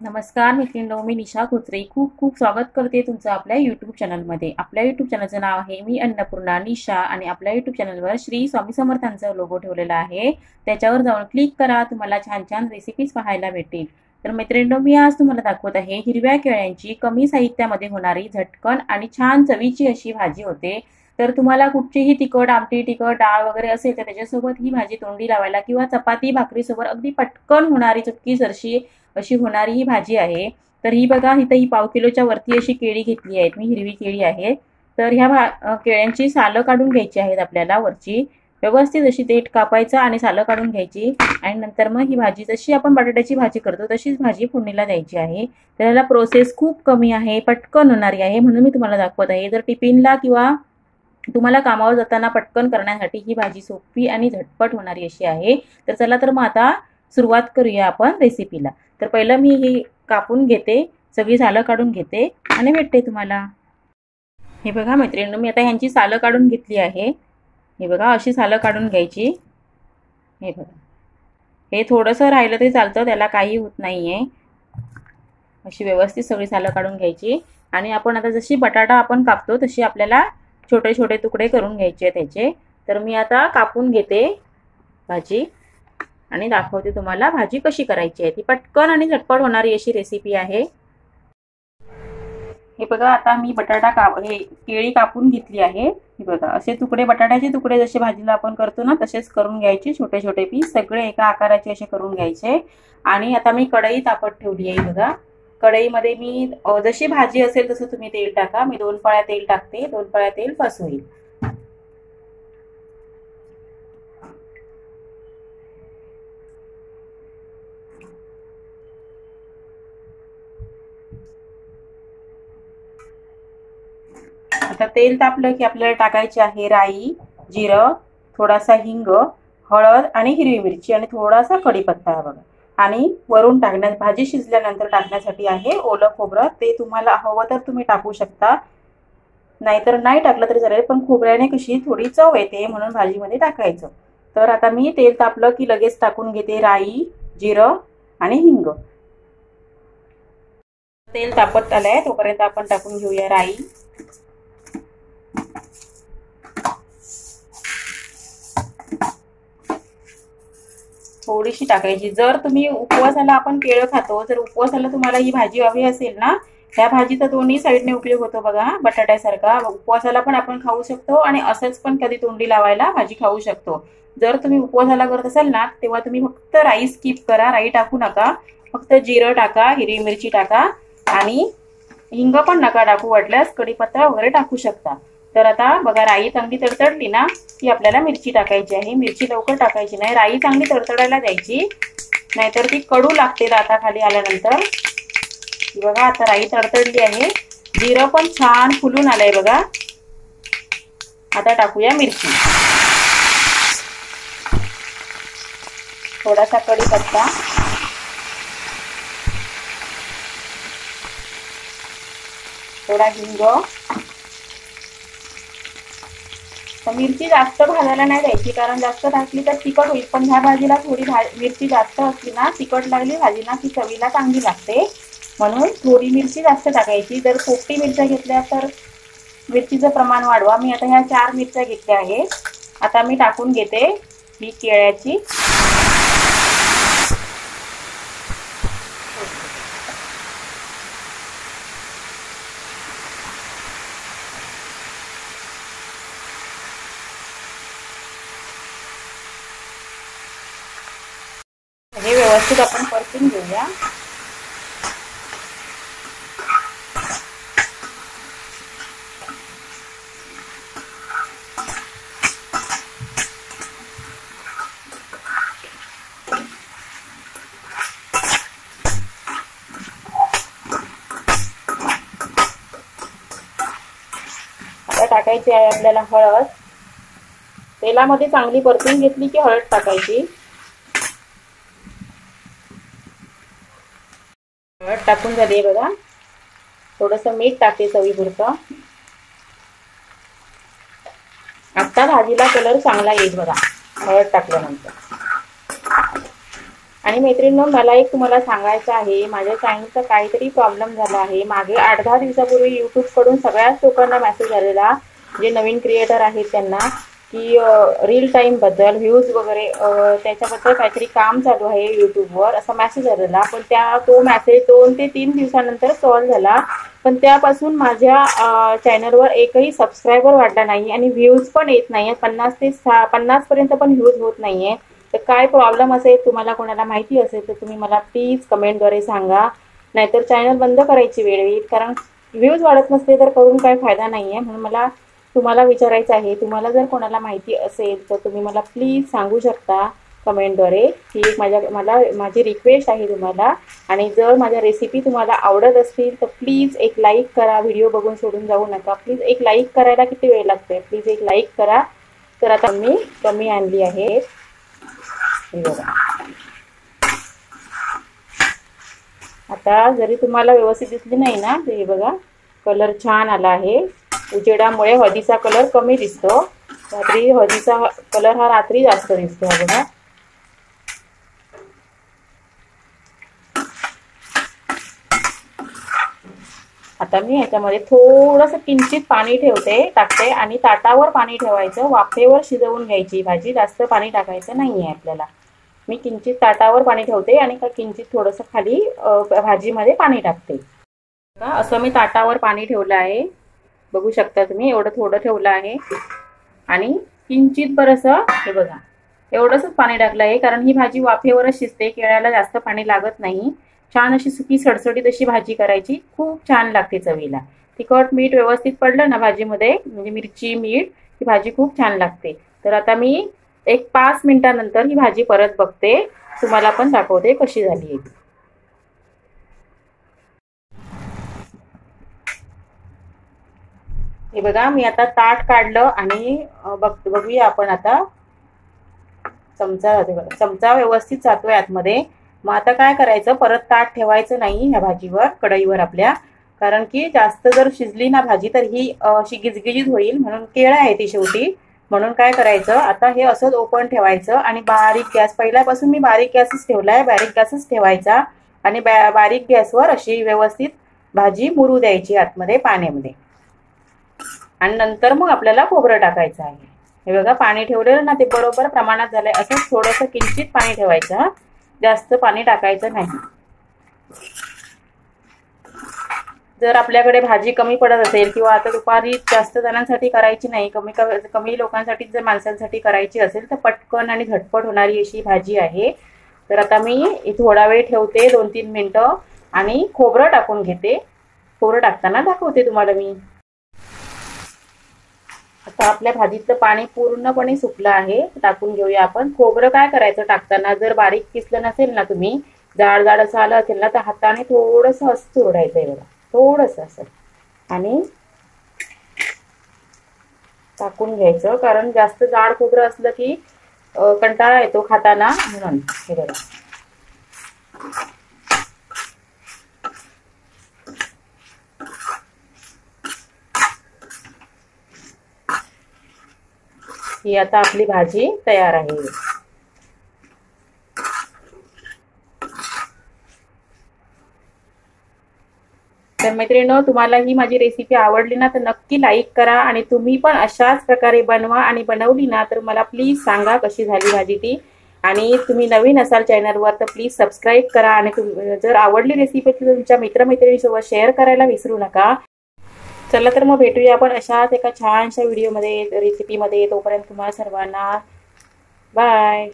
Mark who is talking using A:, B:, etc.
A: नमस्कार मैत्रिणींनो, मी निशा खोत्रे खूप खूप स्वागत करते तुमचं आपल्या यूट्यूब चॅनलमध्ये। आपल्या यूट्यूब चॅनलचं नाव आहे मी अन्नपूर्णा निशा आणि आपल्या यूट्यूब चॅनलवर श्री स्वामी समर्थांचा लोगो ठेवलेला आहे। त्याच्यावर जाऊन क्लिक करा, तुम्हाला छान छान रेसिपीज पाहायला भेटतील। तर मैत्रिणींनो, मी आज तुम्हाला दाखवत आहे हिरव्या केळ्यांची कमी साहित्यामध्ये होणारी झटकन आणि छान चवीची अशी भाजी होते। तर तुम्हाला कुठचीही तिखट आमटी, तिखट डाळ वगैरे असेल तर त्याच्यासोबत ही भाजी तोंडी लावायला किंवा चपाती भाकरीसोबत अगदी पटकन होणारी चटकीसरशी अशी होणारी ही भाजी आहे। तर ही बघा, इथं ही पाव किलोच्या वरती अशी केळी घेतली आहेत मी, हिरवी केळी आहे। तर ह्या केळ्यांची सालं काढून घ्यायची आहेत आपल्याला वरची, व्यवस्थित अशी देठ कापायचा आणि सालं काढून घ्यायची आणि नंतर मग ही भाजी जशी आपण बटाट्याची भाजी करतो तशीच भाजी फोडणीला द्यायची आहे। तर याला प्रोसेस खूप कमी आहे, पटकन होणारी आहे म्हणून मी तुम्हाला दाखवत आहे। जर टिफिनला किंवा तुम्हाला कामावर जाताना पटकन करण्यासाठी ही भाजी सोपी आणि झटपट होणारी अशी आहे। तर चला तर मग आता सुरुवात करूया आपण रेसिपीला। तर पहिलं मी ही कापून घेते, सगळी सालं काढून घेते आणि भेटते तुम्हाला। हे बघा मैत्रिणींनो, मी आता ह्यांची सालं काढून घेतली आहे। हे बघा, अशी सालं काढून घ्यायची। हे बघा, हे थोडंसं राहिलं तरी चालतं, त्याला काही होत नाहीये। अशी व्यवस्थित सगळी सालं काढून घ्यायची आणि आपण आता जशी बटाटा आपण कापतो तशी आपल्याला छोटे छोटे तुकडे करून घ्यायचे त्याचे। तर मी आता कापून घेते भाजी आणि दाखवते तुम्हाला भाजी कशी करायची आहे। ती पटकन आणि झटपट होणारी अशी रेसिपी आहे। हे बघा, आता मी केळी कापून घेतली आहे। हे बघा, असे तुकडे, बटाट्याचे तुकडे जसे भाजीला आपण करतो ना तसेच करून घ्यायचे, छोटे छोटे पीस सगळे एका आकाराचे असे करून घ्यायचे। आणि आता मी कढई तापत ठेवली आहे। बघा, कढईमध्ये मी जशी भाजी असेल तसं तुम्ही तेल टाका। मी 2 पळ्या तेल टाकते, 2 पळ्या तेल बस होईल। आता तेल तापलं की आपल्याला टाकायचे आहे राई, जिरं, थोडासा हिंग, हळद आणि हिरवी मिरची आणि थोडासा कढीपत्ता बघा। आणि वरून भाजी शिजल्यानंतर टाकण्यासाठी आहे ओलं खोबरं। ते तुम्हाला हवं तर तुम्ही टाकू शकता, नाहीतर नाही टाकलं तरी चालेल, पण खोबऱ्याने कशी थोडी चव येते म्हणून भाजीमध्ये टाकायचं। तर आता मी तेल तापलं की लगेच टाकून घेते राई, जिरं आणि हिंग। तेल तापत आलंय तोपर्यंत आपण टाकून घेऊया राई, थोडीशी टाकायची। जर तुम्ही उपवासाला आपण केळं खातो, जर उपवासाला तुम्हाला ही भाजी हवी असेल ना, ह्या भाजीचा दोन्ही साईडने उपयोग होतो बघा, बटाट्यासारखा उपवासाला पण आपण खाऊ शकतो आणि असंच पण कधी तोंडी लावायला भाजी खाऊ शकतो। जर तुम्ही उपवासाला करत असाल ना तेव्हा तुम्ही फक्त राई स्किप करा, राई टाकू नका, फक्त जिरं टाका, हिरवी मिरची टाका आणि हिंग पण नका टाकू, वाटल्यास कढीपत्ता वगैरे टाकू शकता। तर आता बघा, राई चांगली तडतडली ना की आपल्याला मिरची टाकायची आहे। मिरची लवकर टाकायची नाही, राई चांगली तडतडायला द्यायची, नाहीतर ती कडू लागते दाताखाली आल्यानंतर। बघा, आता राई तडतडली आहे, जिरं पण छान फुलून आलंय बघा। आता टाकूया मिरची, थोडासा कढीपत्ता, थोडा हिंग। मिरची जास्त भाजायला नाही द्यायची, कारण जास्त टाकली तर तिखट होईल, पण ह्या भाजीला थोडी मिरची जास्त असली ना, तिखट लागली भाजी ना की चवीला चांगली लागते, म्हणून थोडी मिरची जास्त टाकायची। जर पोपटी मिरच्या घेतल्या तर मिरचीचं प्रमाण वाढवा। मी आता ह्या 4 मिरच्या घेतल्या आहेत। आता मी टाकून घेते ही केळ्याची हे व्यवस्थित आपण परतून घेऊया। आता टाकायची आहे आपल्याला हळद। तेलामध्ये चांगली परतून घेतली की हळद टाकायची। हळद टाकून झाली बघा, थोडंसं मीठ टाकते चवीपुरतं। आता भाजीला कलर चांगला येईल बघा हळद टाकल्यानंतर। आणि मैत्रिणींनो, मला एक तुम्हाला सांगायचं आहे, माझ्या चॅनलचा काहीतरी प्रॉब्लेम झाला आहे। मागे 8-10 दिवसापूर्वी यूट्यूबकडून सगळ्याच लोकांना मेसेज आलेला, जे नवीन क्रिएटर आहेत त्यांना, की रील टाईमबद्दल व्ह्यूज वगैरे त्याच्याबद्दल काहीतरी काम चालू आहे यूट्यूबवर, असा मेसेज आलेला। पण तो मेसेज 2 ते 3 दिवसानंतर सॉल्व्ह झाला, पण त्यापासून माझ्या चॅनलवर एकही सबस्क्रायबर वाढला नाही आणि व्ह्यूज पण येत नाही आहेत। 50 पर्यंत पण व्ह्यूज होत नाही आहे। तर काय प्रॉब्लेम असेल, तुम्हाला कोणाला माहिती असेल तर तुम्ही मला प्लीज कमेंटद्वारे सांगा, नाहीतर चॅनल बंद करायची वेळ येईल, कारण व्ह्यूज वाढत नसले तर करून काही फायदा नाही आहे। म्हणून मला तुम्हाला विचारायचं आहे, तुम्हाला जर कोणाला माहिती असेल तर तुम्ही मला प्लीज सांगू शकता कमेंटद्वारे। ही माझी रिक्वेस्ट आहे तुम्हाला। आणि जर माझ्या रेसिपी तुम्हाला आवडत असतील तर प्लीज एक लाईक करा, व्हिडिओ बघून सोडून जाऊ नका। प्लीज एक लाईक करायला किती वेळ लागते, प्लीज एक लाईक करा। तर आता मी कमी आणली आहे, हे बघा। आता जरी तुम्हाला व्यवस्थित दिसली नाही ना, हे बघा कलर छान आला आहे। उजेडामुळे हळदीचा कलर कमी दिसतो, रात्री हळदीचा कलर हा रात्री जास्त दिसतो, बघा। आता मी ह्याच्यामध्ये थोडंसं किंचित पाणी टाकते आणि ताटावर पाणी ठेवायचं, वाफेवर शिजवून घ्यायची भाजी, जास्त पाणी टाकायचं नाहीये आपल्याला। मी किंचित ताटावर पाणी ठेवते आणि किंचित थोडंसं खाली भाजीमध्ये पाणी टाकते। असं मी ताटावर पाणी ठेवलं आहे, बघू शकता तुम्ही, एवढं थोडं ठेवलं आहे आणि किंचित बरंसं, हे बघा एवढंसच पाणी टाकलं आहे, कारण ही भाजी वाफेवरच शिजते, केळ्याला जास्त पाणी लागत नाही। छान अशी सुकी सडसडीत अशी भाजी करायची, खूप छान लागते चवीला। तिखट मीठ व्यवस्थित पडलं ना भाजीमध्ये, म्हणजे मिरची मीठ, ही भाजी खूप छान लागते। तर आता मी एक 5 मिनिटानंतर ही भाजी परत बघते, तुम्हाला पण दाखवते कशी झाली आहे। हे बघा, मी आता ताट काढलं आणि बघूया आपण आता। चमचा व्यवस्थित जातोय आतमध्ये। मग आता काय करायचं, परत ताट ठेवायचं नाही ह्या भाजीवर, कढईवर आपल्या, कारण की जास्त जर शिजली ना भाजी तर ही अशी गिजगिजीत होईल, म्हणून केळं आहे ती शेवटी। म्हणून काय करायचं, आता हे असंच ओपन ठेवायचं आणि बारीक गॅस, पहिल्यापासून मी बारीक गॅसच ठेवलाय, बारीक गॅसच ठेवायचा आणि बारीक गॅसवर अशी व्यवस्थित भाजी मुरू द्यायची आतमध्ये पाण्यामध्ये। आणि नंतर मग आपल्याला खोबरं टाकायचं आहे। हे बघा, पाणी ठेवलेलं ना ते बरोबर प्रमाणात झालंय, असंच थोडंसं किंचित पाणी ठेवायचं, जास्त पाणी टाकायचं नाही। जर आपल्याकडे भाजी कमी पडत असेल किंवा आता दुपारी जास्त जणांसाठी करायची नाही, कमी लोकांसाठी जर माणसांसाठी करायची असेल तर पटकन आणि झटपट होणारी अशी भाजी आहे। तर आता मी थोडा वेळ ठेवते, 2-3 मिनिटं, आणि खोबरं टाकून घेते। खोबरं टाकताना दाखवते तुम्हाला मी। आता आपल्या भाजीतलं पाणी पूर्णपणे सुकलं आहे, टाकून घेऊया आपण। खोबरं काय करायचं टाकताना, जर बारीक किसलं नसेल ना तुम्ही, जाड असं आलं असेल ना, तर हाताने थोडंसं असं चुरडायचंय बघा, थोडंसं असं, आणि टाकून घ्यायचं, कारण जास्त जाड खोबरं असलं की कंटाळा येतो खाताना, म्हणून। हे बघा, ही आता आपली भाजी तयार आहे। तर मैत्रिणींनो, तुम्हाला ही माझी रेसिपी आवडली ना तर नक्की लाईक करा आणि तुम्ही पण अशाच प्रकारे बनवा, आणि बनवली ना तर मला प्लीज सांगा कशी झाली भाजी ती। आणि तुम्ही नवीन असाल चॅनलवर तर प्लीज सबस्क्राईब करा, आणि जर आवडली रेसिपी तर तुमच्या मित्रमैत्रिणींसोबत शेअर करायला विसरू नका। चला तर मग भेटूया आपण अशाच एका छानशा व्हिडिओमध्ये, रेसिपीमध्ये। तोपर्यंत तुम्हाला सर्वांना बाय।